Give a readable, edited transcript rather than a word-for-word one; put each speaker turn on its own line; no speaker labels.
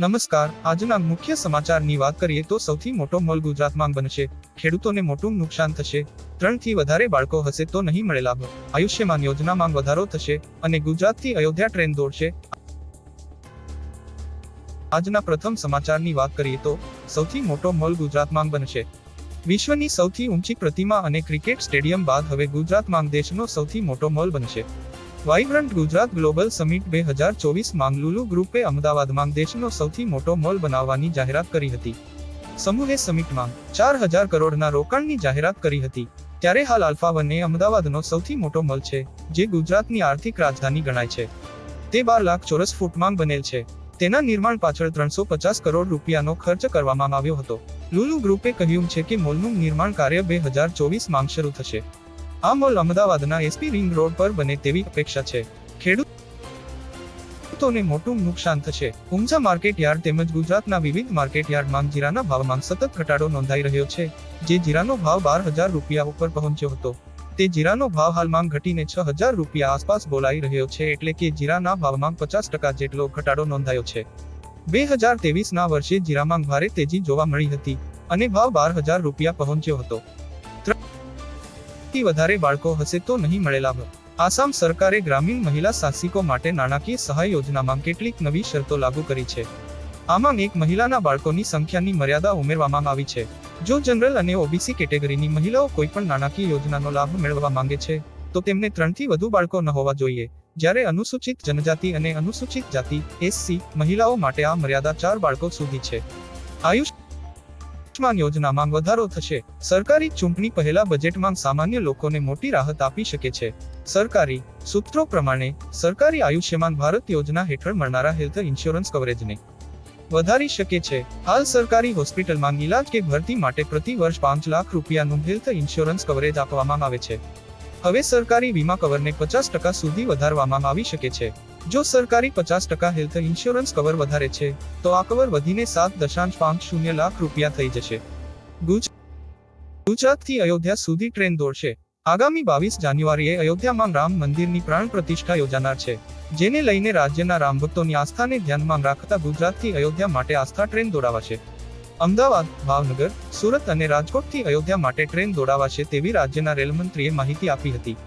નમસ્કાર, આજના મુખ્ય સમાચારની વાત કરીએ તો સૌથી મોટો મોલ ગુજરાતમાં બનશે, ખેડૂતોને મોટું નુકસાન થશે, 3 થી વધારે બાળકો હશે તો નહીં મળે લાભ, આયુષ્યમાન યોજનામાં વધારો થશે અને ગુજરાતથી અયોધ્યા ટ્રેન દોડશે. આજના પ્રથમ સમાચારની વાત કરીએ તો સૌથી મોટો મોલ ગુજરાતમાં બનશે. વિશ્વની સૌથી ઊંચી પ્રતિમા અને ક્રિકેટ સ્ટેડિયમ બાદ હવે ગુજરાતમાં દેશનો સૌથી મોટો મોલ બનશે. વાઇબ્રન્ટ ગુજરાત ગ્લોબલ સમિટ 2024 માં લુલુ ગ્રુપે અમદાવાદમાં દેશનો સૌથી મોટો મોલ બનાવવાની જાહેરાત કરી હતી. સમૂહે સમિટમાં 4000 કરોડના રોકાણની જાહેરાત કરી હતી. ત્યારે હાલ આલ્ફા 1 એ અમદાવાદનો સૌથી મોટો મોલ છે, જે ગુજરાતની આર્થિક રાજધાની ગણાય છે. તે 12 લાખ ચોરસ ફૂટમાં બનેલ છે. તેના નિર્માણ પાછળ 350 કરોડ રૂપિયાનો ખર્ચ કરવામાં આવ્યો હતો. લુલુ ગ્રુપે કહ્યું છે કે મોલનું નિર્માણ કાર્ય 2024 માં શરૂ થશે. આ મોલ અમદાવાદના એસપી રિંગ રોડ પર બને તેવી અપેક્ષા છે. ખેડૂતોને મોટું નુકસાન થશે. ઊંઝા માર્કેટ યાર્ડ તેમજ ગુજરાતના વિવિધ માર્કેટ યાર્ડમાં જીરાના ભાવમાં સતત ઘટાડો નોંધાઈ રહ્યો છે, જે જીરાનો ભાવ 12,000 રૂપિયા ઉપર પહોંચ્યો હતો. તે જીરાનો ભાવ હાલમાં ઘટીને 6,000 રૂપિયા આસપાસ બોલાઈ રહ્યો છે, એટલે કે જીરાના ભાવમાં 50% જેટલો ઘટાડો નોંધાયો છે. 2023ના વર્ષે જીરામાં ભારે તેજી જોવા મળી હતી અને ભાવ 12,000 રૂપિયા પહોંચ્યો હતો. થી વધારે બાળકો હશે તો નહીં મળે લાભ. આસામ સરકારે ગ્રામીણ મહિલા સાહસિકો માટે નાણાકીય સહાય યોજનામાં કેટલીક નવી શરતો લાગુ કરી છે. આમાં એક મહિલાના બાળકોની સંખ્યાની મર્યાદા ઉમેરવામાં આવી છે. જો જનરલ અને ઓબીસી કેટેગરીની મહિલાઓ કોઈપણ નાણાકીય યોજનાનો લાભ મેળવવા માંગે છે, તો તેમને 3 થી વધુ બાળકો ન હોવા જોઈએ. જ્યારે અનુસૂચિત જનજાતિ અને અનુસૂચિત જાતિ (એસસી) મહિલાઓ માટે આ મર્યાદા 4 બાળકો સુધી છે. આયુષ્માન યોજનામાં વધારો થશે. સરકારી ચૂંટણી પહેલા બજેટમાં સામાન્ય લોકોને મોટી રાહત આપી શકે છે. સરકારી સૂત્રો પ્રમાણે સરકારી આયુષ્યમાન ભારત યોજના હેઠળ મળનારા હેલ્થ ઇન્સ્યોરન્સ કવરેજને વધારી શકે છે. હાલ સરકારી હોસ્પિટલમાં ઇલાજ કે ભરતી માટે પ્રતિ વર્ષ 5 લાખ રૂપિયાનું હેલ્થ ઇન્સ્યોરન્સ કવરેજ આપવામાં આવે છે. હવે સરકારી વીમા કવરને 50% સુધી વધારવામાં આવી શકે છે. જો સરકારી 50% હેલ્થ ઇન્સ્યોરન્સ કવર વધારે છે, તો આ કવર વધીને 7.50 લાખ રૂપિયા થઈ જશે. ગુજરાતથી અયોધ્યા સુધી ટ્રેન દોડશે. આગામી 22 જાન્યુઆરીએ અયોધ્યામાં રામ મંદિરની પ્રાણ પ્રતિષ્ઠા યોજાનાર છે, જેને લઈને રાજ્યના રામ ભક્તોની આસ્થાને ધ્યાનમાં રાખતા ગુજરાતથી અયોધ્યા માટે આસ્થા ટ્રેન દોડાવાશે. અમદાવાદ, ભાવનગર, સુરત અને રાજકોટથી અયોધ્યા માટે ટ્રેન દોડાવાશે તેવી રાજ્યના રેલમંત્રીએ માહિતી આપી હતી.